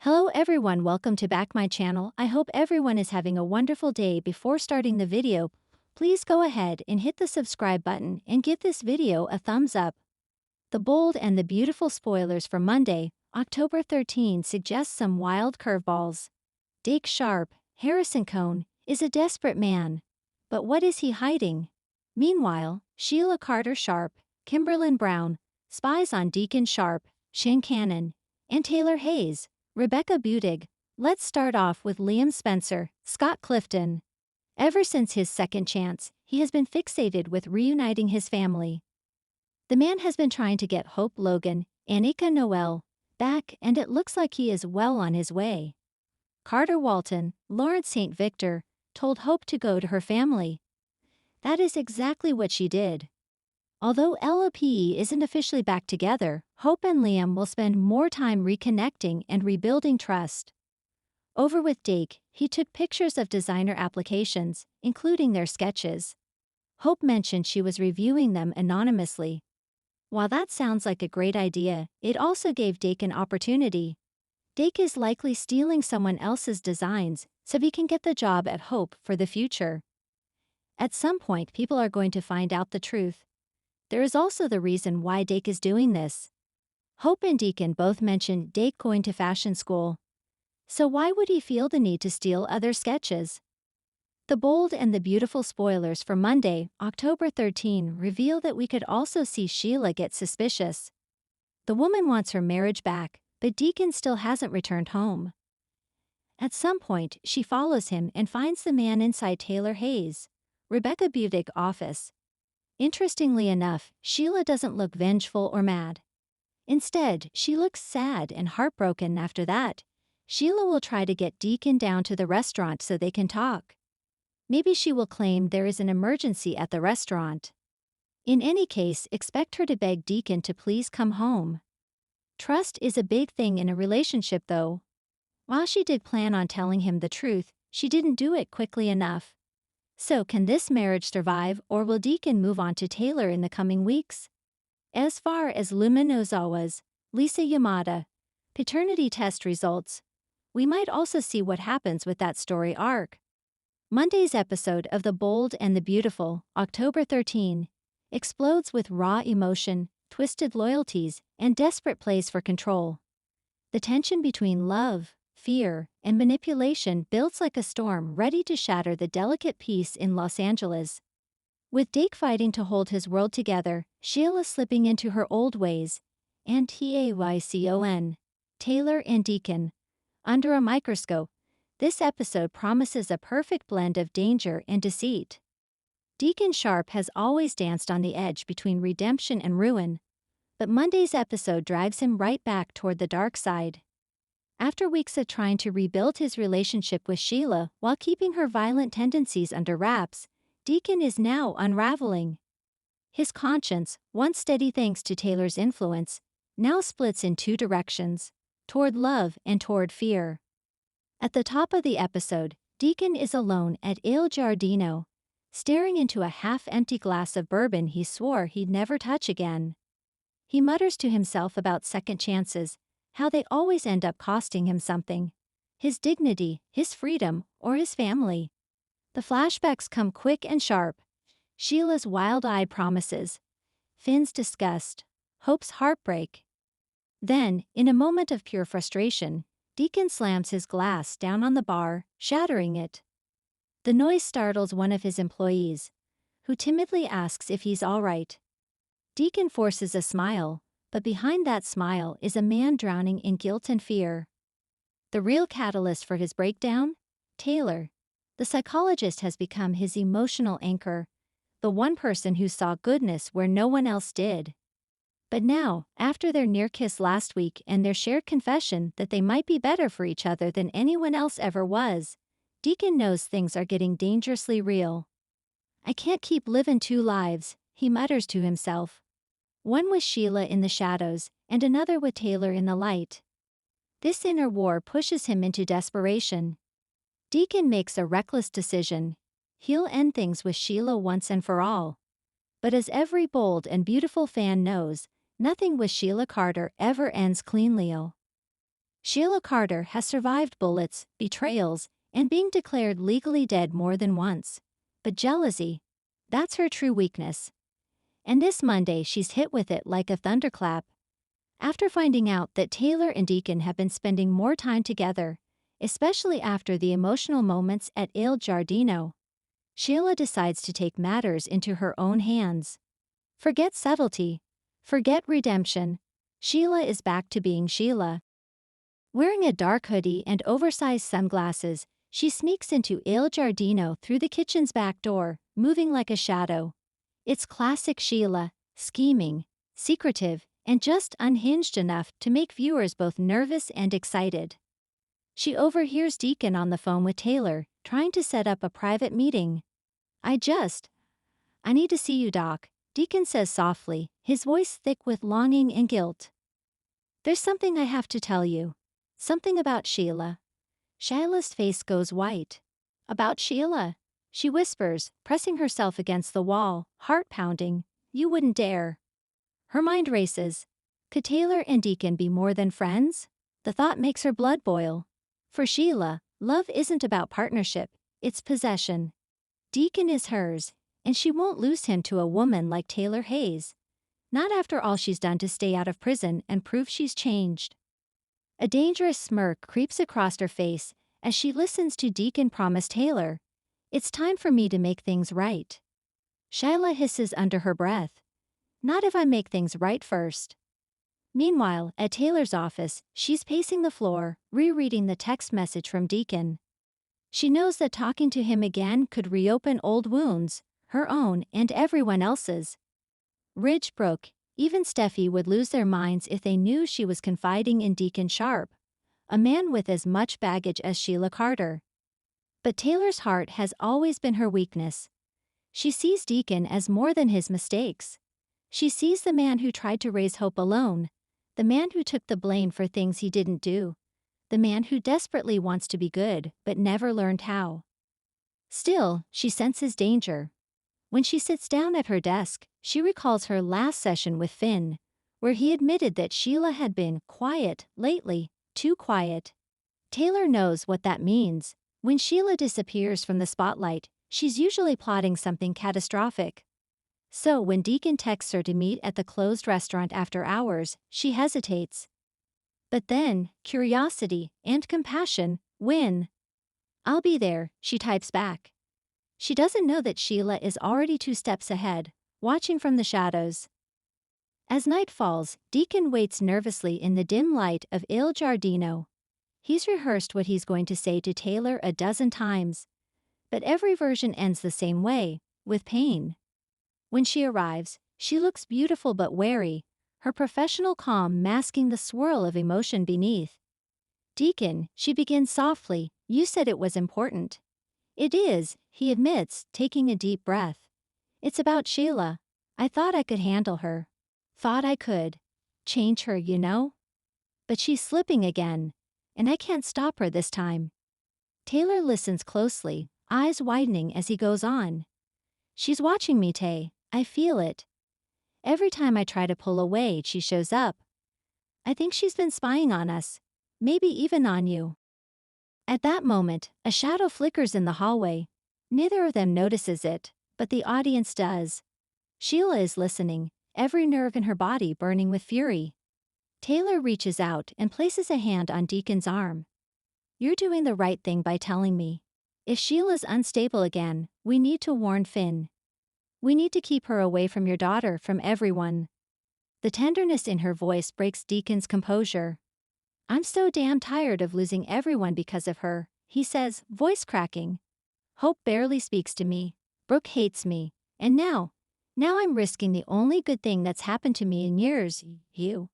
Hello everyone, welcome to back my channel. I hope everyone is having a wonderful day. Before starting the video, please go ahead and hit the subscribe button and give this video a thumbs up. The bold and the beautiful spoilers for Monday, October 13 suggest some wild curveballs. Deke Sharp, Harrison Cohn, is a desperate man. But what is he hiding? Meanwhile, Sheila Carter Sharp, Kimberlyn Brown, spies on Deacon Sharp, Shane Cannon, and Taylor Hayes, Rebecca Budig. Let's start off with Liam Spencer, Scott Clifton. Ever since his second chance, he has been fixated with reuniting his family. The man has been trying to get Hope Logan, Annika Noel, back, and it looks like he is well on his way. Carter Walton, Lawrence St. Victor, told Hope to go to her family. That is exactly what she did. Although LOPE isn't officially back together, Hope and Liam will spend more time reconnecting and rebuilding trust. Over with Deke, he took pictures of designer applications, including their sketches. Hope mentioned she was reviewing them anonymously. While that sounds like a great idea, it also gave Deke an opportunity. Deke is likely stealing someone else's designs so he can get the job at Hope for the future. At some point, people are going to find out the truth. There is also the reason why Deke is doing this. Hope and Deacon both mentioned Deke going to fashion school. So why would he feel the need to steal other sketches? The bold and the beautiful spoilers for Monday, October 13 reveal that we could also see Sheila get suspicious. The woman wants her marriage back, but Deacon still hasn't returned home. At some point, she follows him and finds the man inside Taylor Hayes, Rebecca Budig's office. Interestingly enough, Sheila doesn't look vengeful or mad. Instead, she looks sad and heartbroken. After that, Sheila will try to get Deacon down to the restaurant so they can talk. Maybe she will claim there is an emergency at the restaurant. In any case, expect her to beg Deacon to please come home. Trust is a big thing in a relationship though. While she did plan on telling him the truth, she didn't do it quickly enough. So can this marriage survive, or will Deacon move on to Taylor in the coming weeks? As far as Luma Nozawa's, Lisa Yamada, paternity test results, we might also see what happens with that story arc. Monday's episode of The Bold and the Beautiful, October 13, explodes with raw emotion, twisted loyalties, and desperate plays for control. The tension between love, fear, and manipulation builds like a storm ready to shatter the delicate peace in Los Angeles. With Deke fighting to hold his world together, Sheila slipping into her old ways, and Taylor and Deacon under a microscope, this episode promises a perfect blend of danger and deceit. Deacon Sharp has always danced on the edge between redemption and ruin, but Monday's episode drives him right back toward the dark side. After weeks of trying to rebuild his relationship with Sheila while keeping her violent tendencies under wraps, Deacon is now unraveling. His conscience, once steady thanks to Taylor's influence, now splits in two directions, toward love and toward fear. At the top of the episode, Deacon is alone at Il Giardino, staring into a half-empty glass of bourbon he swore he'd never touch again. He mutters to himself about second chances, how they always end up costing him something: his dignity, his freedom, or his family. The flashbacks come quick and sharp. Sheila's wild-eyed promises, Finn's disgust, Hope's heartbreak. Then, in a moment of pure frustration, Deacon slams his glass down on the bar, shattering it. The noise startles one of his employees, who timidly asks if he's all right. Deacon forces a smile, but behind that smile is a man drowning in guilt and fear. The real catalyst for his breakdown? Taylor. The psychologist has become his emotional anchor, the one person who saw goodness where no one else did. But now, after their near kiss last week and their shared confession that they might be better for each other than anyone else ever was, Deacon knows things are getting dangerously real. I can't keep living two lives, he mutters to himself. One with Sheila in the shadows, and another with Taylor in the light. This inner war pushes him into desperation. Deacon makes a reckless decision. He'll end things with Sheila once and for all. But as every bold and beautiful fan knows, nothing with Sheila Carter ever ends cleanly. Sheila Carter has survived bullets, betrayals, and being declared legally dead more than once. But jealousy, that's her true weakness. And this Monday she's hit with it like a thunderclap. After finding out that Taylor and Deacon have been spending more time together, especially after the emotional moments at Il Giardino, Sheila decides to take matters into her own hands. Forget subtlety. Forget redemption. Sheila is back to being Sheila. Wearing a dark hoodie and oversized sunglasses, she sneaks into Il Giardino through the kitchen's back door, moving like a shadow. It's classic Sheila, scheming, secretive, and just unhinged enough to make viewers both nervous and excited. She overhears Deacon on the phone with Taylor, trying to set up a private meeting. I need to see you, Doc, Deacon says softly, his voice thick with longing and guilt. There's something I have to tell you. Something about Sheila. Sheila's face goes white. About Sheila? She whispers, pressing herself against the wall, heart pounding. You wouldn't dare. Her mind races. Could Taylor and Deacon be more than friends? The thought makes her blood boil. For Sheila, love isn't about partnership, it's possession. Deacon is hers, and she won't lose him to a woman like Taylor Hayes. Not after all she's done to stay out of prison and prove she's changed. A dangerous smirk creeps across her face as she listens to Deacon promise Taylor, "It's time for me to make things right." Sheila hisses under her breath, "Not if I make things right first." Meanwhile, at Taylor's office, she's pacing the floor, rereading the text message from Deacon. She knows that talking to him again could reopen old wounds, her own and everyone else's. Ridge broke. Even Steffi would lose their minds if they knew she was confiding in Deacon Sharp, a man with as much baggage as Sheila Carter. But Taylor's heart has always been her weakness. She sees Deacon as more than his mistakes. She sees the man who tried to raise hope alone, the man who took the blame for things he didn't do, the man who desperately wants to be good but never learned how. Still, she senses danger. When she sits down at her desk, she recalls her last session with Finn, where he admitted that Sheila had been quiet lately, too quiet. Taylor knows what that means. When Sheila disappears from the spotlight, she's usually plotting something catastrophic. So when Deacon texts her to meet at the closed restaurant after hours, she hesitates. But then, curiosity and compassion win. "I'll be there," she types back. She doesn't know that Sheila is already 2 steps ahead, watching from the shadows. As night falls, Deacon waits nervously in the dim light of Il Giardino. He's rehearsed what he's going to say to Taylor a dozen times, but every version ends the same way, with pain. When she arrives, she looks beautiful but wary, her professional calm masking the swirl of emotion beneath. "Deacon," she begins softly, "you said it was important." "It is," he admits, taking a deep breath. "It's about Sheila. I thought I could handle her. Thought I could change her, you know? But she's slipping again, and I can't stop her this time." Taylor listens closely, eyes widening as he goes on. "She's watching me, Tay. I feel it. Every time I try to pull away, she shows up. I think she's been spying on us. Maybe even on you." At that moment, a shadow flickers in the hallway. Neither of them notices it, but the audience does. Sheila is listening, every nerve in her body burning with fury. Taylor reaches out and places a hand on Deacon's arm. "You're doing the right thing by telling me. If Sheila's unstable again, we need to warn Finn. We need to keep her away from your daughter, from everyone." The tenderness in her voice breaks Deacon's composure. "I'm so damn tired of losing everyone because of her," he says, voice cracking. "Hope barely speaks to me. Brooke hates me. And now I'm risking the only good thing that's happened to me in years, you."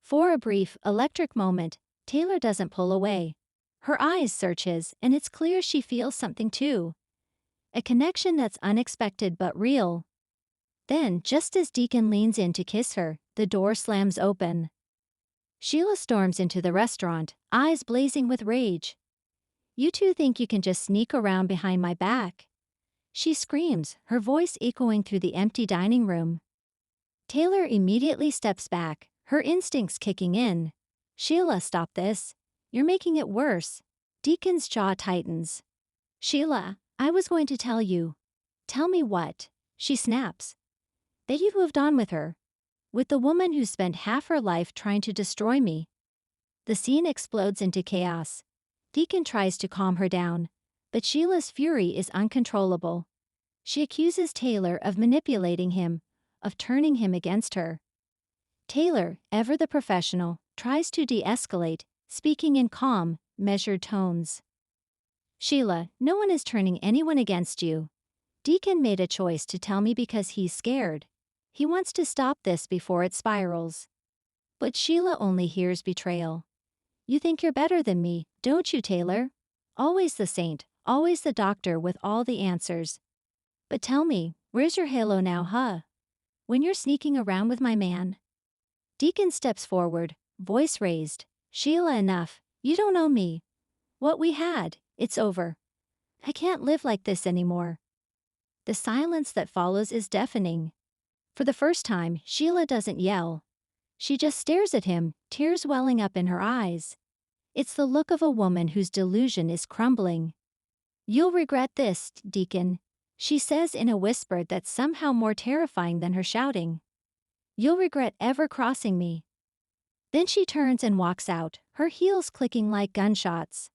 For a brief, electric moment, Taylor doesn't pull away. Her eyes search his, and it's clear she feels something too. A connection that's unexpected but real. Then, just as Deacon leans in to kiss her, the door slams open. Sheila storms into the restaurant, eyes blazing with rage. "You two think you can just sneak around behind my back?" she screams, her voice echoing through the empty dining room. Taylor immediately steps back, her instincts kicking in. "Sheila, stop this. You're making it worse. Deacon's jaw tightens. Sheila, I was going to tell you. Tell me what? She snaps. That you've moved on with her. With the woman who spent half her life trying to destroy me. The scene explodes into chaos. Deacon tries to calm her down, but Sheila's fury is uncontrollable. She accuses Taylor of manipulating him, of turning him against her. Taylor, ever the professional, tries to de-escalate, speaking in calm, measured tones. Sheila, no one is turning anyone against you. Deacon made a choice to tell me because he's scared. He wants to stop this before it spirals. But Sheila only hears betrayal. You think you're better than me, don't you, Taylor? Always the saint, always the doctor with all the answers. But tell me, where's your halo now, huh? When you're sneaking around with my man? Deacon steps forward, voice raised. Sheila, enough. You don't know me. What we had, it's over. I can't live like this anymore. The silence that follows is deafening. For the first time, Sheila doesn't yell. She just stares at him, tears welling up in her eyes. It's the look of a woman whose delusion is crumbling. You'll regret this, Deacon, she says in a whisper that's somehow more terrifying than her shouting. You'll regret ever crossing me. Then she turns and walks out, her heels clicking like gunshots.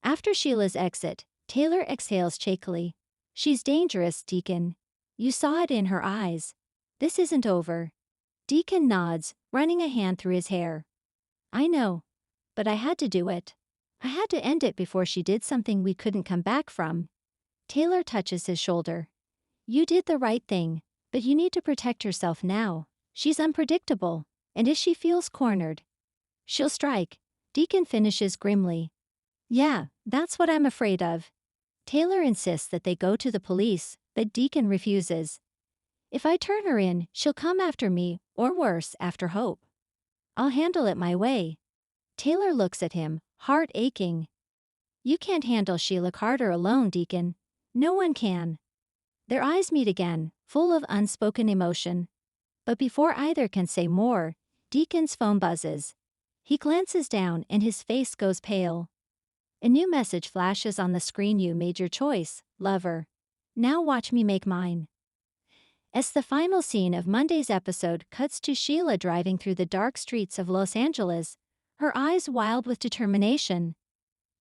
After Sheila's exit, Taylor exhales shakily. She's dangerous, Deacon. You saw it in her eyes. This isn't over. Deacon nods, running a hand through his hair. I know. But I had to do it. I had to end it before she did something we couldn't come back from. Taylor touches his shoulder. You did the right thing, but you need to protect yourself now. She's unpredictable, and if she feels cornered, she'll strike. Deacon finishes grimly. Yeah, that's what I'm afraid of. Taylor insists that they go to the police, but Deacon refuses. If I turn her in, she'll come after me, or worse, after Hope. I'll handle it my way. Taylor looks at him, heart aching. You can't handle Sheila Carter alone, Deacon. No one can. Their eyes meet again, full of unspoken emotion. But before either can say more, Deacon's phone buzzes. He glances down and his face goes pale. A new message flashes on the screen. You made your choice, lover. Now watch me make mine. As the final scene of Monday's episode cuts to Sheila driving through the dark streets of Los Angeles, her eyes wild with determination.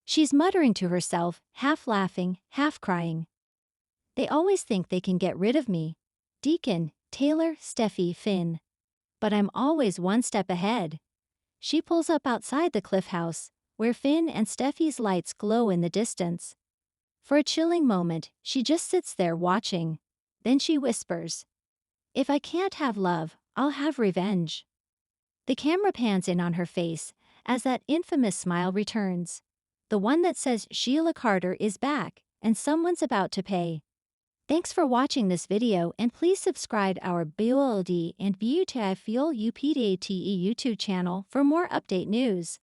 She's muttering to herself, half laughing, half crying. They always think they can get rid of me. Deacon, Taylor, Steffi, Finn. But I'm always one step ahead. She pulls up outside the Cliff House, where Finn and Steffi's lights glow in the distance. For a chilling moment, she just sits there watching. Then she whispers, if I can't have love, I'll have revenge. The camera pans in on her face as that infamous smile returns. The one that says Sheila Carter is back and someone's about to pay. Thanks for watching this video and please subscribe our BOLD and BUTIFUL UPDATE YouTube channel for more update news.